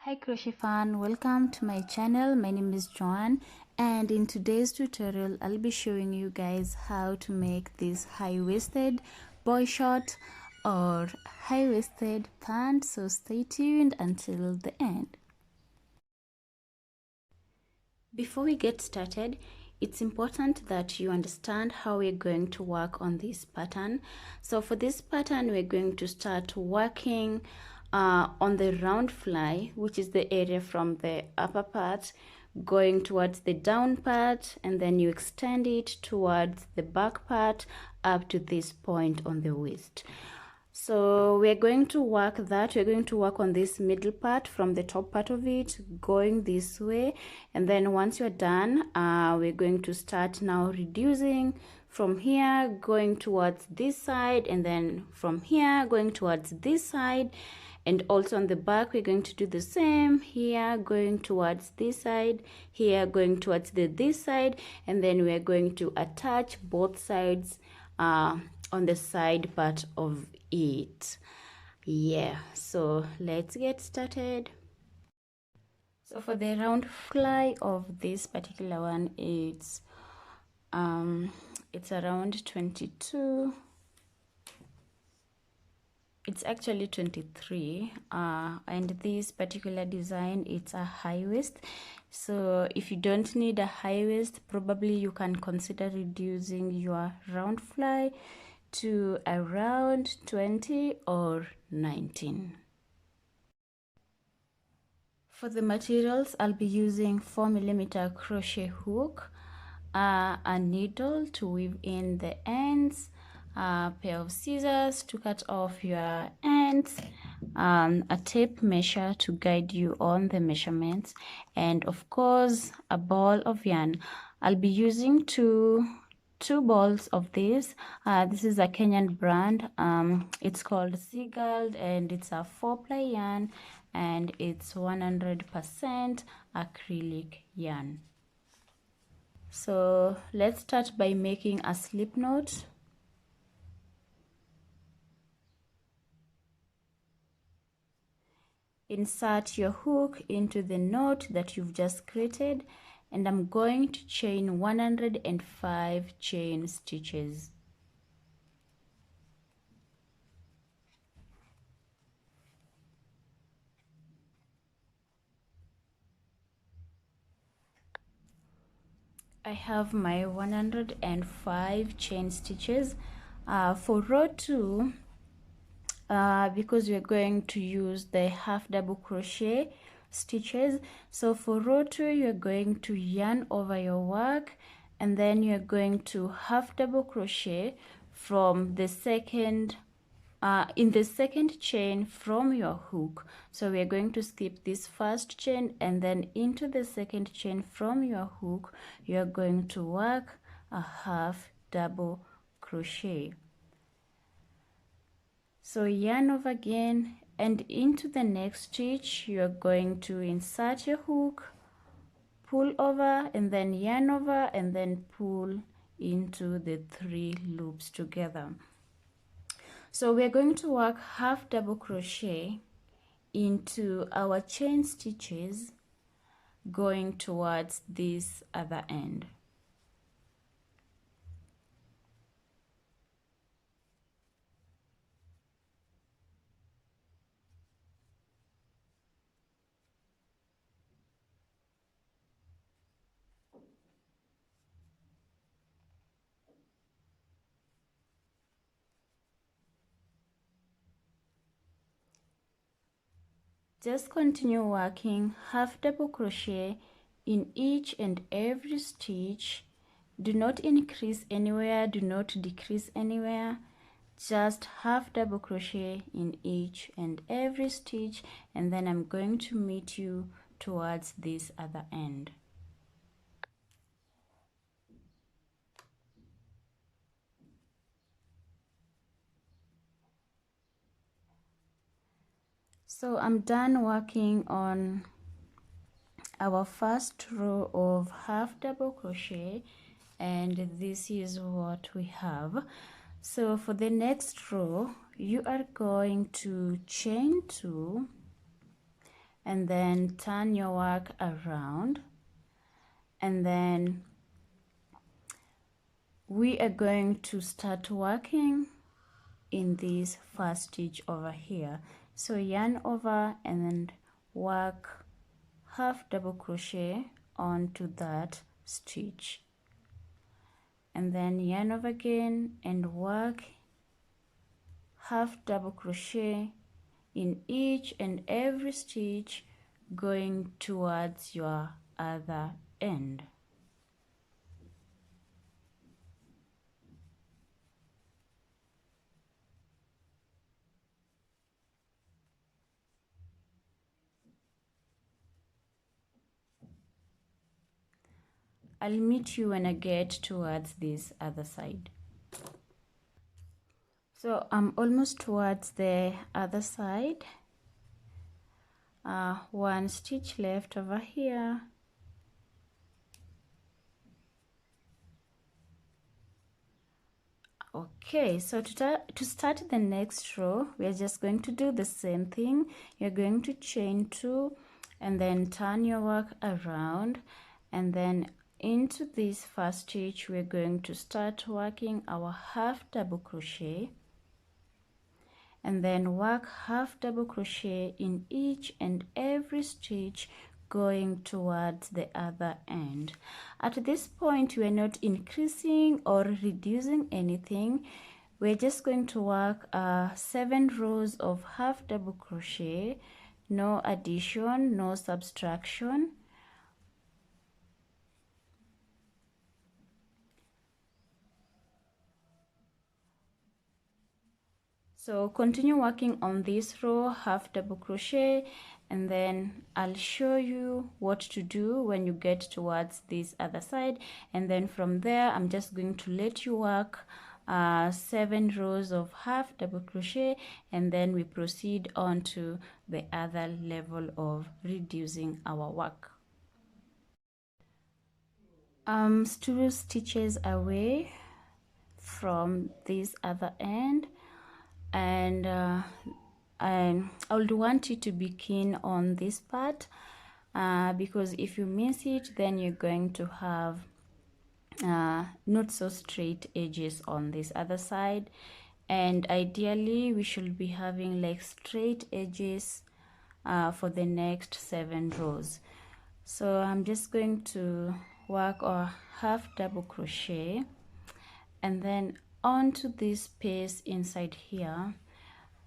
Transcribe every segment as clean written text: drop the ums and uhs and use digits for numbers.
Hi crochet fan, welcome to my channel. My name is Joanne, and in today's tutorial I'll be showing you guys how to make this high-waisted boy short or high-waisted pant, so stay tuned until the end. Before we get started, it's important that you understand how we're going to work on this pattern. So for this pattern, we're going to start working on the round fly, which is the area from the upper part going towards the down part, and then you extend it towards the back part up to this point on the waist. So we're going to work that. We're going to work on this middle part from the top part of it going this way, and then once you're done, we're going to start now reducing from here going towards this side, and then from here going towards this side. And also on the back, we're going to do the same here, going towards this side, here going towards this side, and then we're going to attach both sides on the side part of it. Yeah, so let's get started. So for the round fly of this particular one, it's around 22. It's actually 23, and this particular design, it's a high waist. So if you don't need a high waist, probably you can consider reducing your round fly to around 20 or 19. For the materials, I'll be using 4mm crochet hook, a needle to weave in the ends, a pair of scissors to cut off your ends, a tape measure to guide you on the measurements, and of course a ball of yarn. I'll be using two balls of this. This is a Kenyan brand. It's called Seagull, and it's a 4-ply yarn, and it's 100% acrylic yarn. So let's start by making a slip knot. Insert your hook into the knot that you've just created, and I'm going to chain 105 chain stitches. I have my 105 chain stitches. For row 2, because we're going to use the half double crochet stitches, so for row 2 you're going to yarn over your work, and then you're going to half double crochet from the second in the second chain from your hook. So we are going to skip this first chain, and then into the second chain from your hook you are going to work a half double crochet. So yarn over again, and into the next stitch you are going to insert your hook, pull over, and then yarn over, and then pull into the 3 loops together. So we're going to work half double crochet into our chain stitches going towards this other end. Just continue working half double crochet in each and every stitch. Do not increase anywhere, do not decrease anywhere. Just half double crochet in each and every stitch, and then I'm going to meet you towards this other end. So I'm done working on our first row of half double crochet, and this is what we have. So for the next row you are going to chain 2, and then turn your work around, and then we are going to start working in this first stitch over here. So yarn over and then work half double crochet onto that stitch, and then yarn over again and work half double crochet in each and every stitch going towards your other end. I'll meet you when I get towards this other side. So I'm almost towards the other side. One stitch left over here. Okay, so to start the next row, we are just going to do the same thing. You're going to chain 2 and then turn your work around, and then into this first stitch we're going to start working our half double crochet, and then work half double crochet in each and every stitch going towards the other end. At this point we are not increasing or reducing anything. We're just going to work 7 rows of half double crochet, no addition, no subtraction. So continue working on this row, half double crochet, and then I'll show you what to do when you get towards this other side, and then from there I'm just going to let you work 7 rows of half double crochet, and then we proceed on to the other level of reducing our work. 2 stitches away from this other end, and I would want you to be keen on this part because if you miss it, then you're going to have not so straight edges on this other side, and ideally we should be having like straight edges for the next 7 rows. So I'm just going to work a half double crochet, and then onto this space inside here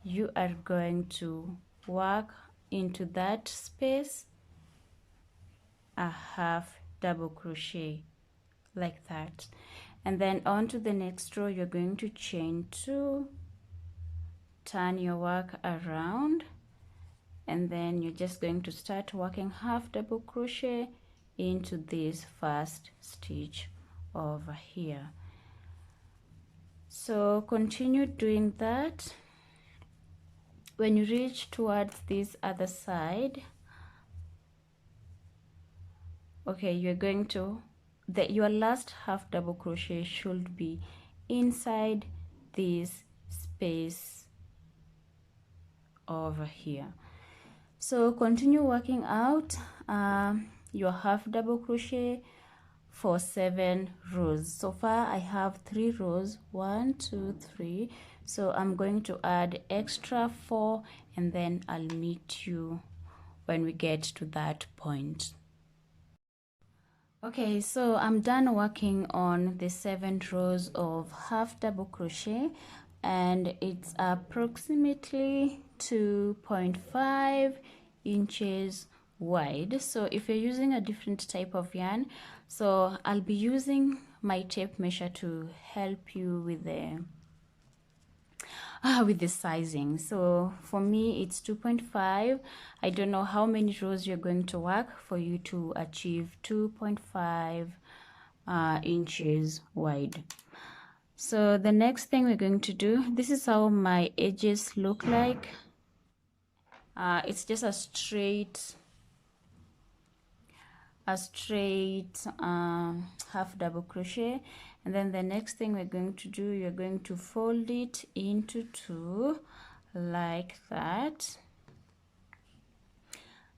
you are going to work into that space a half double crochet like that, and then onto the next row you're going to chain 2, turn your work around, and then you're just going to start working half double crochet into this first stitch over here. So continue doing that. When you reach towards this other side, okay, you're going to your last half double crochet should be inside this space over here. So continue working out your half double crochet for 7 rows. So far I have 3 rows, 1 2 3, so I'm going to add extra 4, and then I'll meet you when we get to that point. Okay, so I'm done working on the 7 rows of half double crochet, and it's approximately 2.5 inches wide. So if you're using a different type of yarn, so I'll be using my tape measure to help you with the sizing. So for me it's 2.5. I don't know how many rows you're going to work for you to achieve 2.5 inches wide. So the next thing we're going to do, this is how my edges look like. It's just a straight half double crochet, and then the next thing we're going to do, you're going to fold it into 2 like that.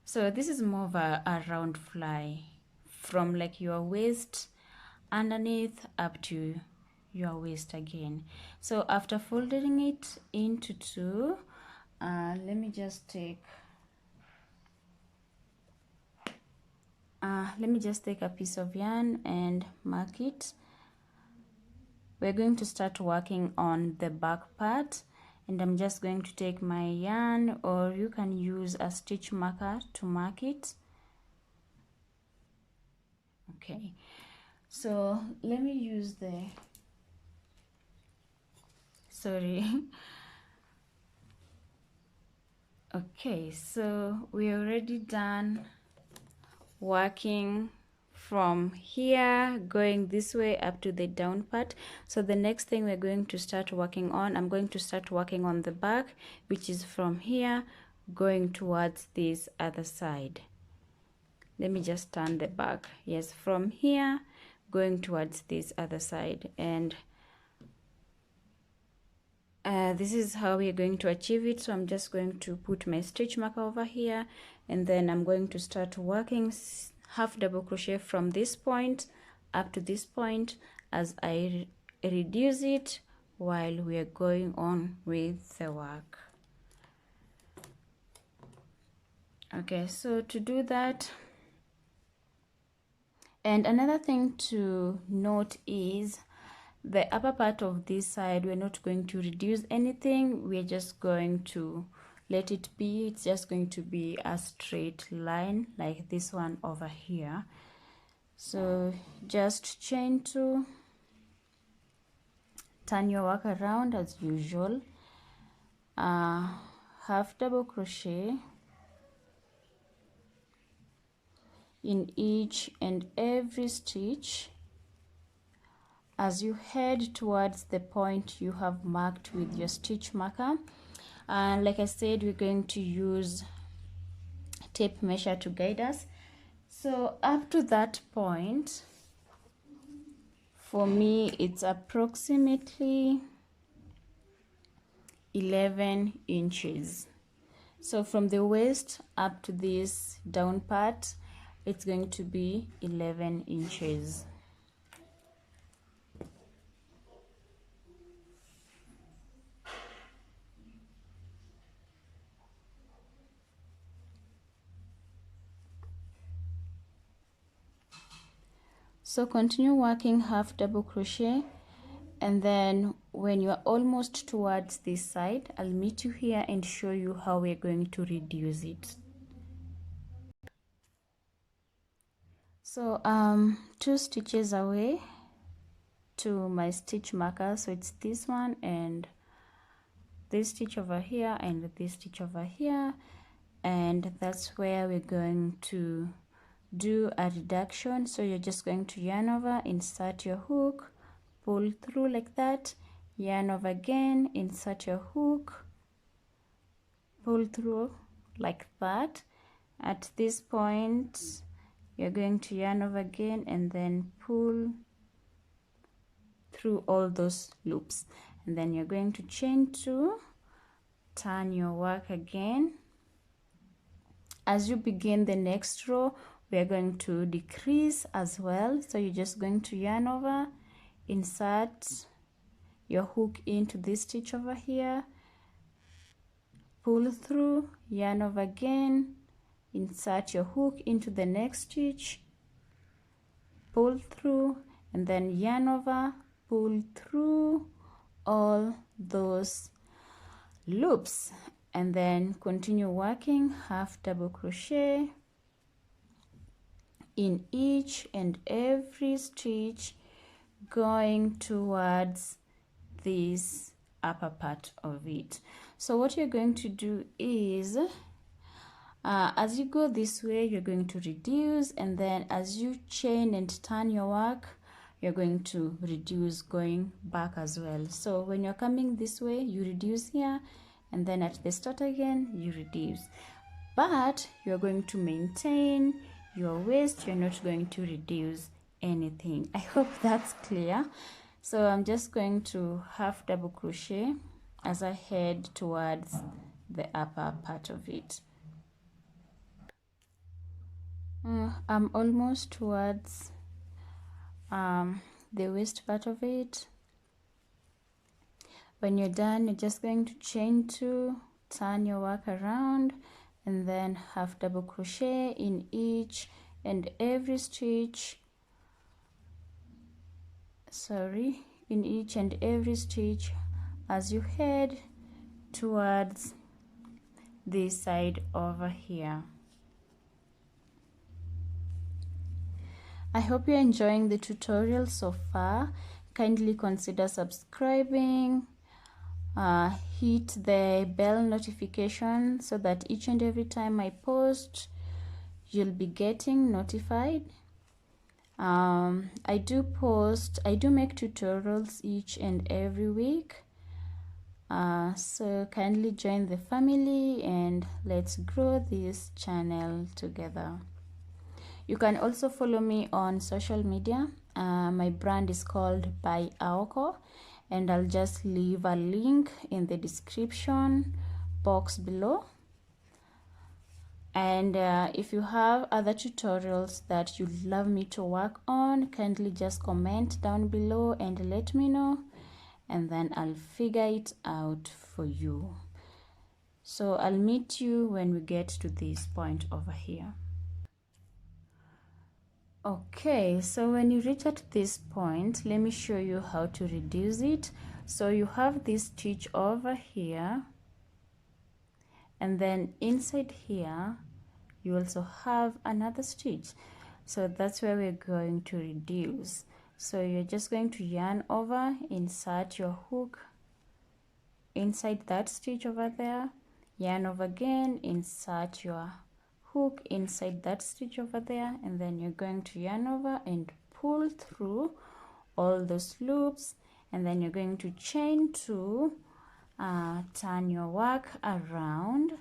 So this is more of a round fly from like your waist underneath up to your waist again. So after folding it into two, let me just take a piece of yarn and mark it. We're going to start working on the back part, and I'm just going to take my yarn, or you can use a stitch marker to mark it. Okay, so let me use the okay, so we're already done working from here going this way up to the down part. So the next thing we're going to start working on, I'm going to start working on the back, which is from here going towards this other side. Let me just turn the back. Yes, from here going towards this other side, and this is how we're going to achieve it. So I'm just going to put my stitch marker over here, and then I'm going to start working half double crochet from this point up to this point as I reduce it while we are going on with the work. Okay, so to do that, and another thing to note is the upper part of this side, we're not going to reduce anything, we're just going to let it be. It's just going to be a straight line like this one over here. So just chain two, turn your work around as usual, half double crochet in each and every stitch as you head towards the point you have marked with your stitch marker. And like I said, we're going to use tape measure to guide us. So up to that point, for me it's approximately 11 inches. So from the waist up to this down part, it's going to be 11 inches. So continue working half double crochet, and then when you are almost towards this side, I'll meet you here and show you how we're going to reduce it. So 2 stitches away to my stitch marker, so it's this one and this stitch over here and this stitch over here, and that's where we're going to do a reduction. So you're just going to yarn over, insert your hook, pull through like that, yarn over again, insert your hook, pull through like that. At this point you're going to yarn over again and then pull through all those loops, and then you're going to chain two, turn your work again. As you begin the next row, we are going to decrease as well. So you're just going to yarn over, insert your hook into this stitch over here, pull through, yarn over again, insert your hook into the next stitch, pull through, and then yarn over, pull through all those loops, and then continue working half double crochet in each and every stitch going towards this upper part of it. So what you're going to do is as you go this way, you're going to reduce, and then as you chain and turn your work, you're going to reduce going back as well. So when you're coming this way, you reduce here, and then at the start again you reduce, but you're going to maintain your waist. You're not going to reduce anything. I hope that's clear. So I'm just going to half double crochet as I head towards the upper part of it. I'm almost towards the waist part of it. When you're done, you're just going to chain 2, turn your work around, and then half double crochet in each and every stitch, in each and every stitch as you head towards this side over here. I hope you're enjoying the tutorial so far. Kindly consider subscribing, hit the bell notification so that each and every time I post, you'll be getting notified. I do make tutorials each and every week. So kindly join the family and let's grow this channel together. You can also follow me on social media. My brand is called By Aoko, and I'll just leave a link in the description box below. And if you have other tutorials that you'd love me to work on, kindly just comment down below and let me know, and then I'll figure it out for you. So I'll meet you when we get to this point over here. Okay, so when you reach at this point, let me show you how to reduce it. So you have this stitch over here, and then inside here you also have another stitch. So that's where we're going to reduce. So you're just going to yarn over, insert your hook inside that stitch over there, yarn over again, insert your hook inside that stitch over there, and then you're going to yarn over and pull through all those loops, and then you're going to chain 2, turn your work around,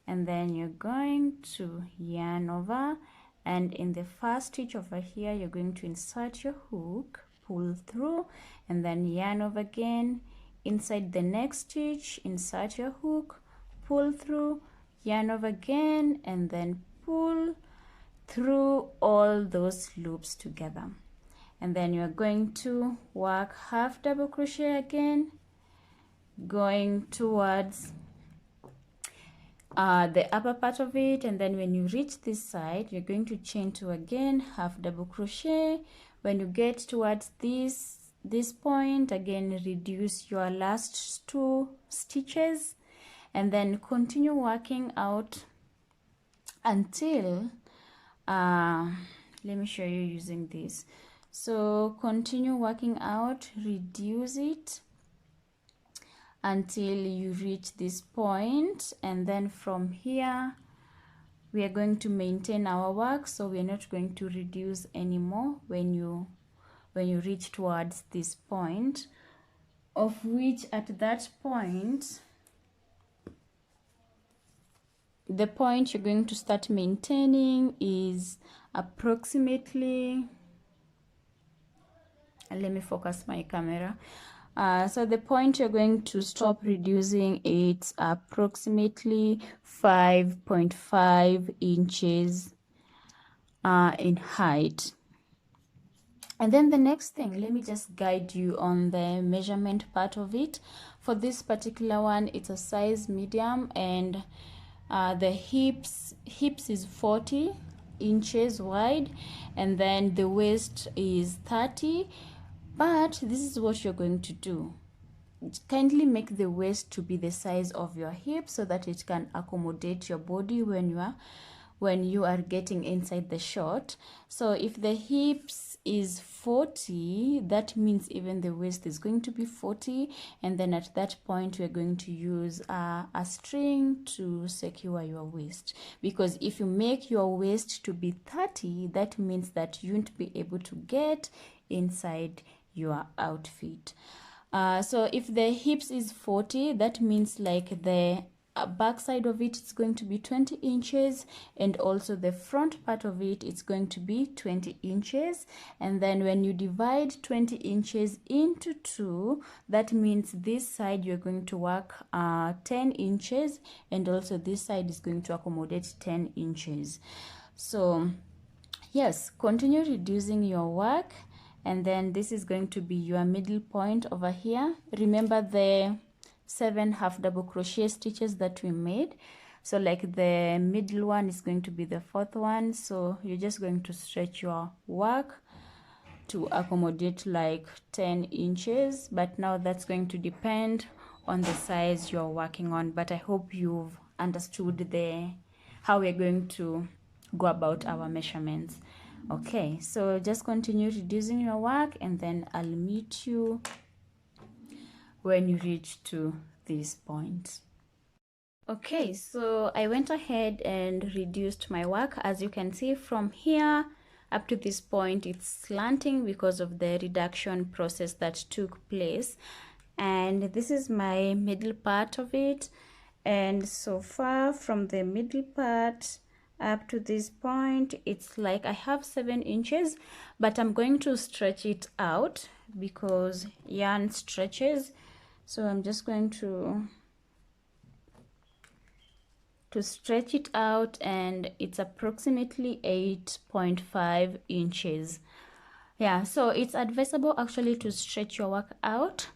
and then you're going to yarn over, and in the first stitch over here you're going to insert your hook, pull through, and then yarn over again, inside the next stitch insert your hook, pull through, yarn over again, and then pull through all those loops together. And then you're going to work half double crochet again, going towards the upper part of it, and then when you reach this side you're going to chain 2 again, half double crochet. When you get towards this point, again reduce your last 2 stitches, and then continue working out until let me show you using this. So continue working out, reduce it until you reach this point, and then from here we are going to maintain our work, so we are not going to reduce anymore when you reach towards this point, of which at that point the point you're going to start maintaining is approximately, let me focus my camera. So the point you're going to stop reducing, it's approximately 5.5 inches in height. And then the next thing, let me just guide you on the measurement part of it. For this particular one, it's a size medium, and the hips is 40 inches wide, and then the waist is 30. But this is what you're going to do. Kindly make the waist to be the size of your hip so that it can accommodate your body when you are getting inside the short. So if the hips is 40, that means even the waist is going to be 40, and then at that point we're going to use a string to secure your waist, because if you make your waist to be 30, that means that you won't be able to get inside your outfit. So if the hips is 40, that means like the back side of it is going to be 20 inches, and also the front part of it is going to be 20 inches. And then when you divide 20 inches into 2, that means this side you're going to work 10 inches, and also this side is going to accommodate 10 inches. So Yes, continue reducing your work, and then this is going to be your middle point over here. Remember the 7 half double crochet stitches that we made. So like the middle one is going to be the 4th one, so you're just going to stretch your work to accommodate like 10 inches, but now that's going to depend on the size you're working on. But I hope you've understood how we're going to go about our measurements. Okay, so just continue reducing your work, and then I'll meet you when you reach to this point. Okay, so I went ahead and reduced my work. As you can see from here up to this point, it's slanting because of the reduction process that took place. And this is my middle part of it. And so far from the middle part up to this point, it's like I have 7 inches, but I'm going to stretch it out because yarn stretches. So I'm just going to stretch it out, and it's approximately 8.5 inches. Yeah, so it's advisable actually to stretch your work out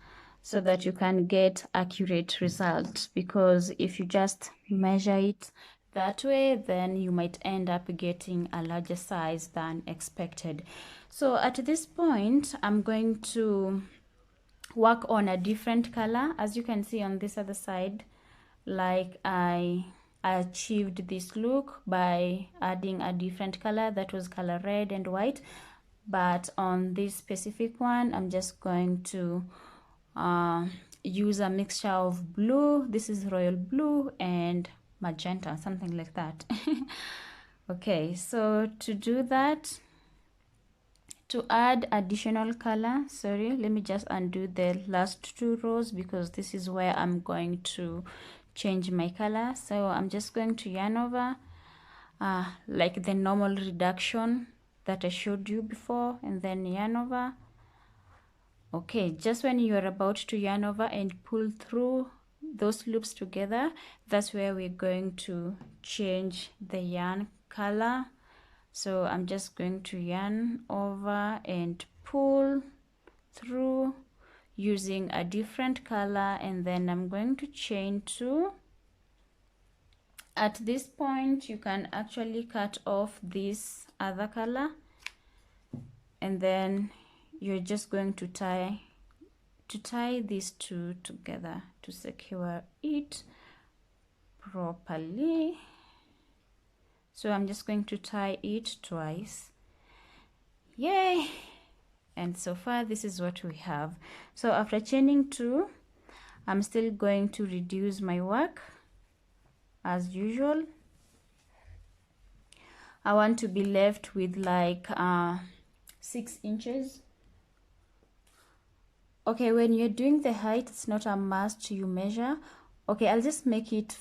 so that you can get accurate results, because if you just measure it that way, then you might end up getting a larger size than expected. So at this point, I'm going to work on a different color. As you can see on this other side, like I achieved this look by adding a different color, that was color red and white. But on this specific one, I'm just going to use a mixture of blue. This is royal blue and magenta, something like that. Okay, so to do that, to add additional color, sorry, let me just undo the last 2 rows because this is where I'm going to change my color. So I'm just going to yarn over like the normal reduction that I showed you before, and then yarn over. Okay, just when you're about to yarn over and pull through those loops together, that's where we're going to change the yarn color. So I'm just going to yarn over and pull through using a different color, and then I'm going to chain 2. At this point, you can actually cut off this other color, and then you're just going to tie these 2 together to secure it properly. So I'm just going to tie it twice. Yay! And so far this is what we have. So after chaining 2, I'm still going to reduce my work as usual. I want to be left with like 6 inches. Okay, when you're doing the height, it's not a must you measure. Okay, I'll just make it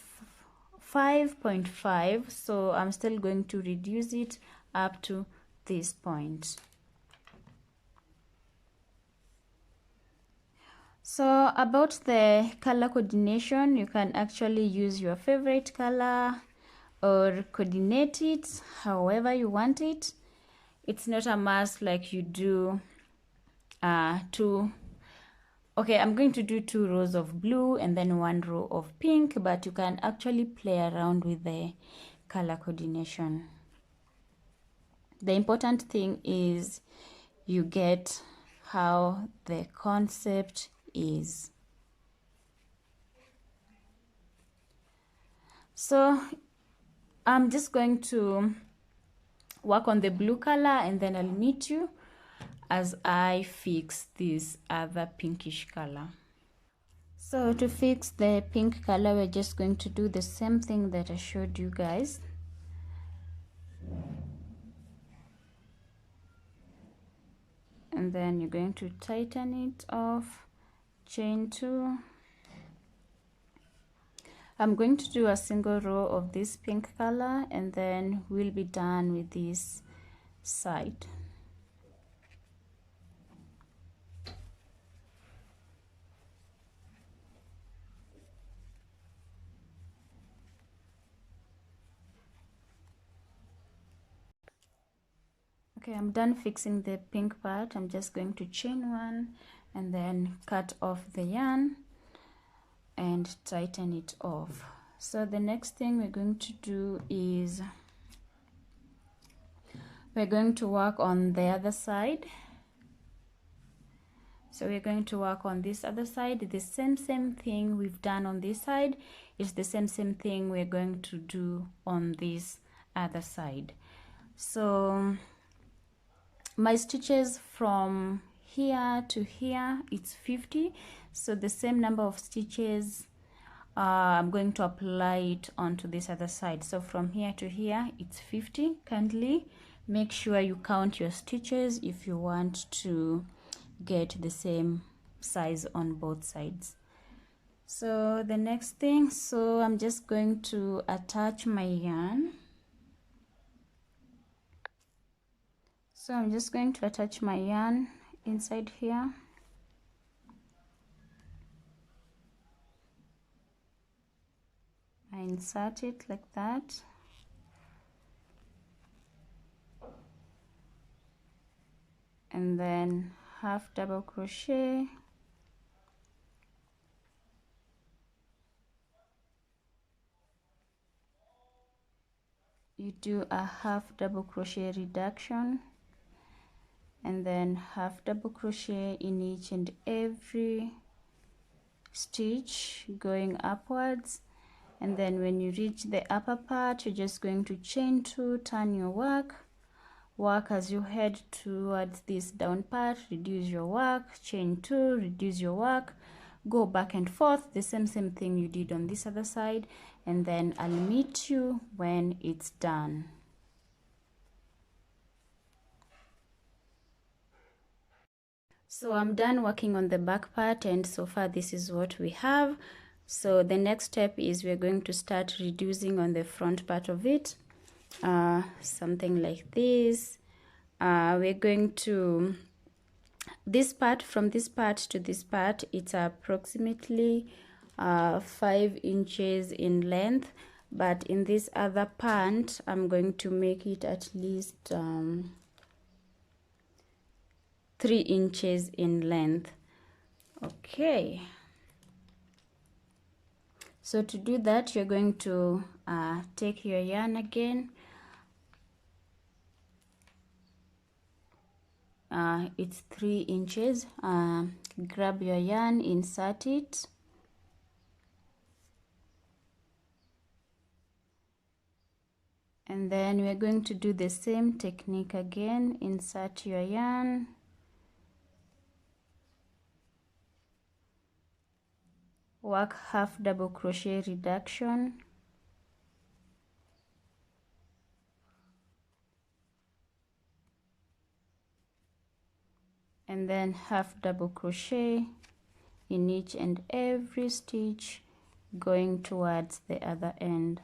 5.5. So I'm still going to reduce it up to this point. So about the color coordination, you can actually use your favorite color or coordinate it however you want it. It's not a must like you do 2. Okay, I'm going to do 2 rows of blue and then 1 row of pink, but you can actually play around with the color coordination. The important thing is you get how the concept is. So I'm just going to work on the blue color, and then I'll meet you as I fix this other pinkish color. So to fix the pink color, we're just going to do the same thing that I showed you guys. And then you're going to tighten it off, chain 2. I'm going to do a single row of this pink color, and then we'll be done with this side. Okay, I'm done fixing the pink part. I'm just going to chain one and then cut off the yarn and tighten it off. So the next thing we're going to do is we're going to work on the other side. So we're going to work on this other side. The same thing we've done on this side is the same thing we're going to do on this other side. So my stitches from here to here, it's 50. So the same number of stitches I'm going to apply it onto this other side. So from here to here, it's 50. Kindly make sure you count your stitches if you want to get the same size on both sides. So the next thing, so I'm just going to attach my yarn. So I'm just going to attach my yarn inside here. I insert it like that. And then half double crochet. You do a half double crochet reduction and then half double crochet in each and every stitch going upwards. And then when you reach the upper part, you're just going to chain two, turn your work as you head towards this down part, reduce your work, chain two, reduce your work, go back and forth, the same thing you did on this other side, and then I'll meet you when it's done. So I'm done working on the back part, and so far this is what we have. So the next step is we're going to start reducing on the front part of it, something like this. We're going to this part, from this part to this part, it's approximately 5 inches in length, but in this other pant I'm going to make it at least 3 inches in length. Okay, so to do that, you're going to take your yarn again. It's 3 inches. Grab your yarn, insert it, and then we're going to do the same technique again. Insert your yarn, work half double crochet reduction, and then half double crochet in each and every stitch going towards the other end.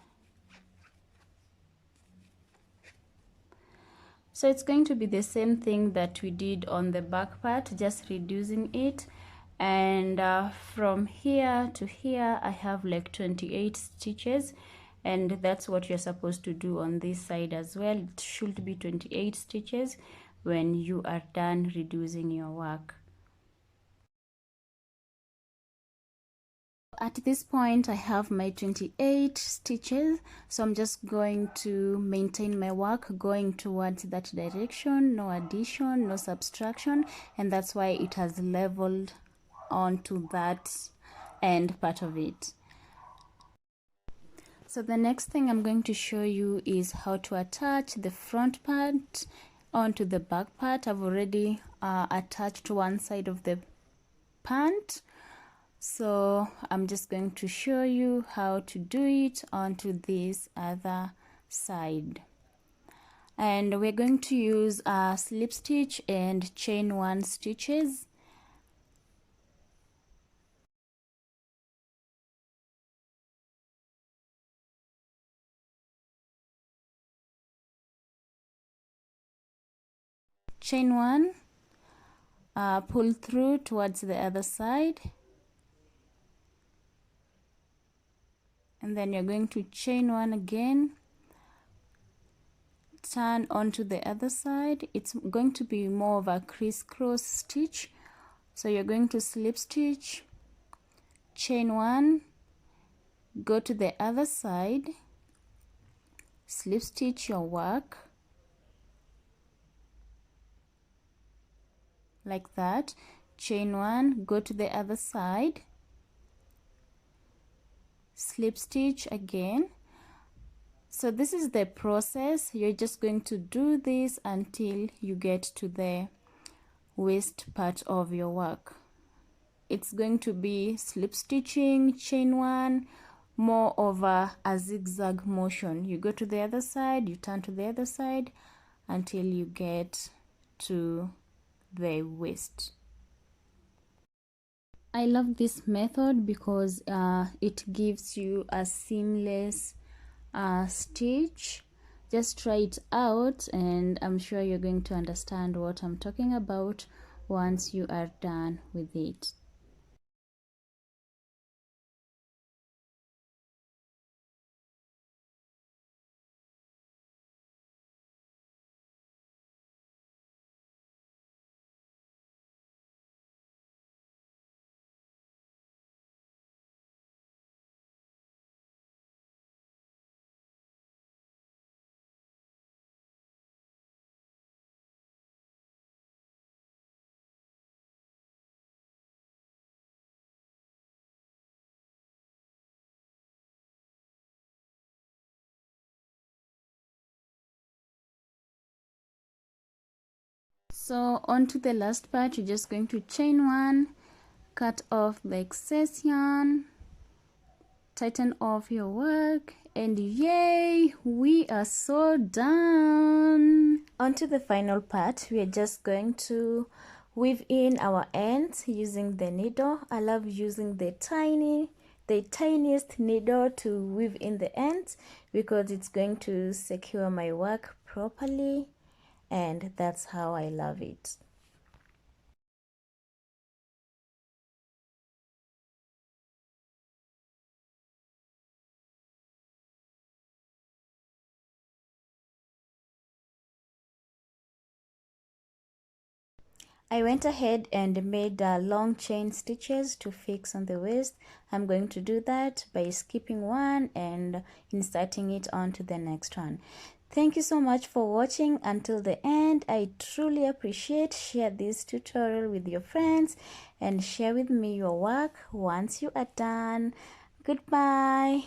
So it's going to be the same thing that we did on the back part, just reducing it. And from here to here I have like 28 stitches, and that's what you're supposed to do on this side as well. It should be 28 stitches when you are done reducing your work. At this point I have my 28 stitches, so I'm just going to maintain my work going towards that direction, no addition, no subtraction, and that's why it has leveled onto that end part of it. So the next thing I'm going to show you is how to attach the front part onto the back part. I've already attached one side of the pant, so I'm just going to show you how to do it onto this other side. And we're going to use a slip stitch and chain 1 stitches. Chain 1, pull through towards the other side, and then you're going to chain 1 again, turn onto the other side. It's going to be more of a crisscross stitch. So you're going to slip stitch, chain 1, go to the other side, slip stitch your work like that, chain 1, go to the other side, slip stitch again. So this is the process. You're just going to do this until you get to the waist part of your work. It's going to be slip stitching, chain 1, more of a zigzag motion. You go to the other side, you turn to the other side until you get to the waist. I love this method because it gives you a seamless stitch. Just try it out and I'm sure you're going to understand what I'm talking about once you are done with it. So on to the last part, you're just going to chain 1, cut off the excess yarn, tighten off your work, and yay, we are so done. On to the final part, we are just going to weave in our ends using the needle. I love using the tiniest needle to weave in the ends because it's going to secure my work properly, and that's how I love it. I went ahead and made long chain stitches to fix on the waist. I'm going to do that by skipping one and inserting it onto the next one. Thank you so much for watching until the end. I truly appreciate. Share this tutorial with your friends and share with me your work once you are done. Goodbye.